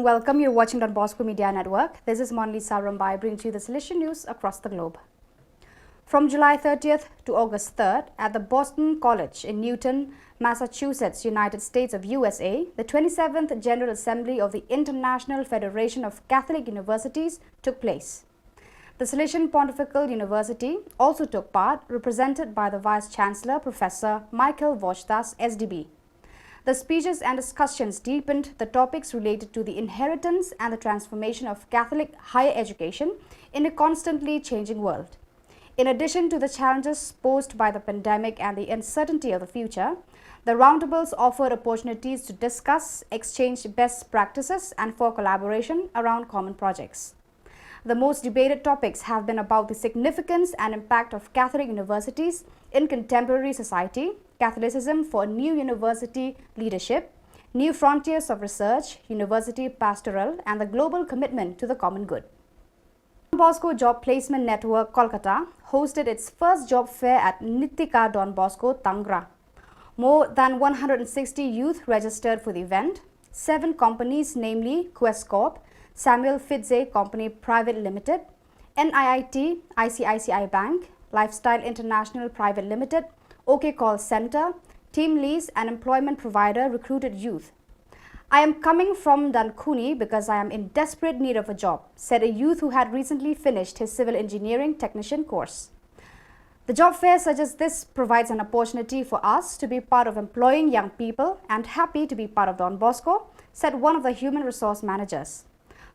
welcome. You're watching Don Bosco Media Network. This is Monlisa Rambai bringing you the Salesian news across the globe. From July 30th to August 3rd at the Boston College in Newton, Massachusetts, United States of USA, the 27th General Assembly of the International Federation of Catholic Universities took place. The Salesian Pontifical University also took part, represented by the Vice-Chancellor Professor Michael Vochtas, SDB. The speeches and discussions deepened the topics related to the inheritance and the transformation of Catholic higher education in a constantly changing world. In addition to the challenges posed by the pandemic and the uncertainty of the future, the roundtables offered opportunities to discuss, exchange best practices, and for collaboration around common projects. The most debated topics have been about the significance and impact of Catholic universities in contemporary society, Catholicism for new university leadership, new frontiers of research, university pastoral, and the global commitment to the common good. Bosco Job Placement Network, Kolkata, hosted its first job fair at Nitika Don Bosco, Tangra. More than 160 youth registered for the event. 7 companies, namely Quest Corp, Samuel Fitze Company Private Limited, NIIT, ICICI Bank, Lifestyle International Private Limited, OK Call Center, Team Lease, and employment provider recruited youth. "I am coming from Dankuni because I am in desperate need of a job," said a youth who had recently finished his civil engineering technician course. The job fair such as this provides an opportunity for us to be part of employing young people and happy to be part of Don Bosco, said one of the human resource managers.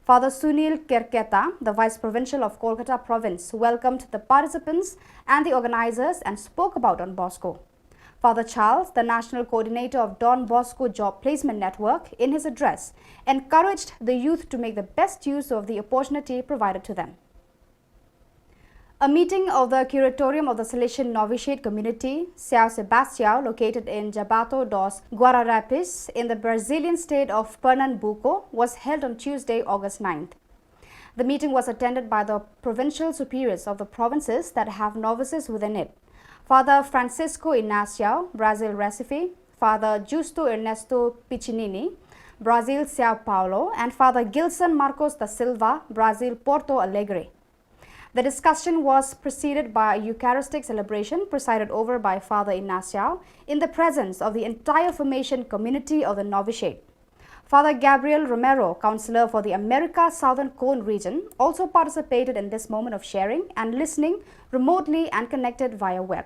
Father Sunil Kerketa, the Vice Provincial of Kolkata Province, welcomed the participants and the organizers and spoke about Don Bosco. Father Charles, the National Coordinator of Don Bosco Job Placement Network, in his address, encouraged the youth to make the best use of the opportunity provided to them. A meeting of the Curatorium of the Salesian Novitiate Community, São Sebastião, located in Jabato dos Guararapes in the Brazilian state of Pernambuco, was held on Tuesday, August 9th. The meeting was attended by the provincial superiors of the provinces that have novices within it: Father Francisco Inácio, Brazil Recife; Father Justo Ernesto Piccinini, Brazil São Paulo; and Father Gilson Marcos da Silva, Brazil Porto Alegre. The discussion was preceded by a Eucharistic celebration presided over by Father Inácio in the presence of the entire formation community of the novitiate. Father Gabriel Romero, counselor for the America Southern Cone region, also participated in this moment of sharing and listening remotely and connected via web.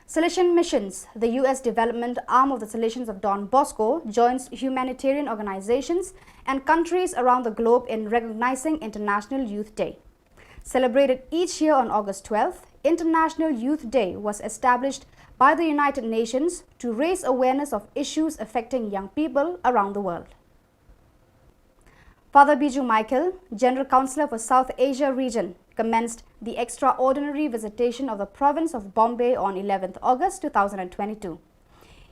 Salesian Missions, the U.S. development arm of the Salesians of Don Bosco, joins humanitarian organizations and countries around the globe in recognizing International Youth Day. Celebrated each year on August 12th, International Youth Day was established by the United Nations to raise awareness of issues affecting young people around the world. Father Biju Michael, General Counsellor for South Asia region, commenced the extraordinary visitation of the province of Bombay on 11th August 2022.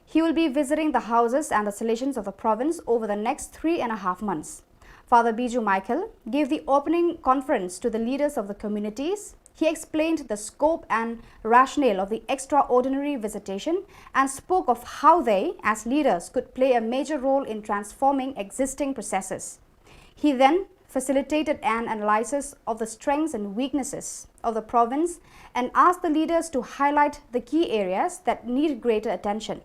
He will be visiting the houses and the Salesians of the province over the next 3.5 months. Father Biju Michael gave the opening conference to the leaders of the communities. He explained the scope and rationale of the extraordinary visitation and spoke of how they, as leaders, could play a major role in transforming existing processes. He then facilitated an analysis of the strengths and weaknesses of the province and asked the leaders to highlight the key areas that need greater attention.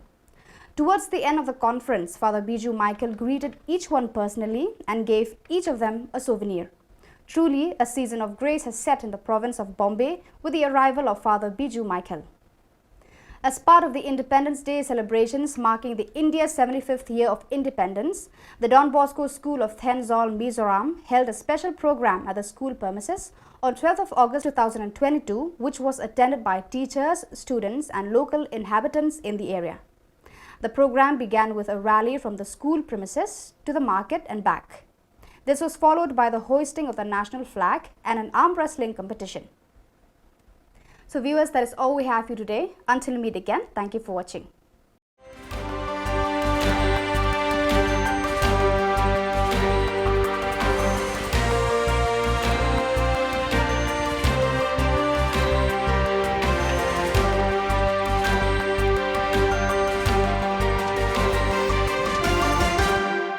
Towards the end of the conference, Father Biju Michael greeted each one personally and gave each of them a souvenir. Truly, a season of grace has set in the province of Bombay with the arrival of Father Biju Michael. As part of the Independence Day celebrations marking the India's 75th year of independence, the Don Bosco School of Thenzol, Mizoram held a special program at the school premises on 12th of August 2022, which was attended by teachers, students, and local inhabitants in the area. The program began with a rally from the school premises to the market and back. This was followed by the hoisting of the national flag and an arm wrestling competition. So viewers, that is all we have for you today. Until we meet again, thank you for watching.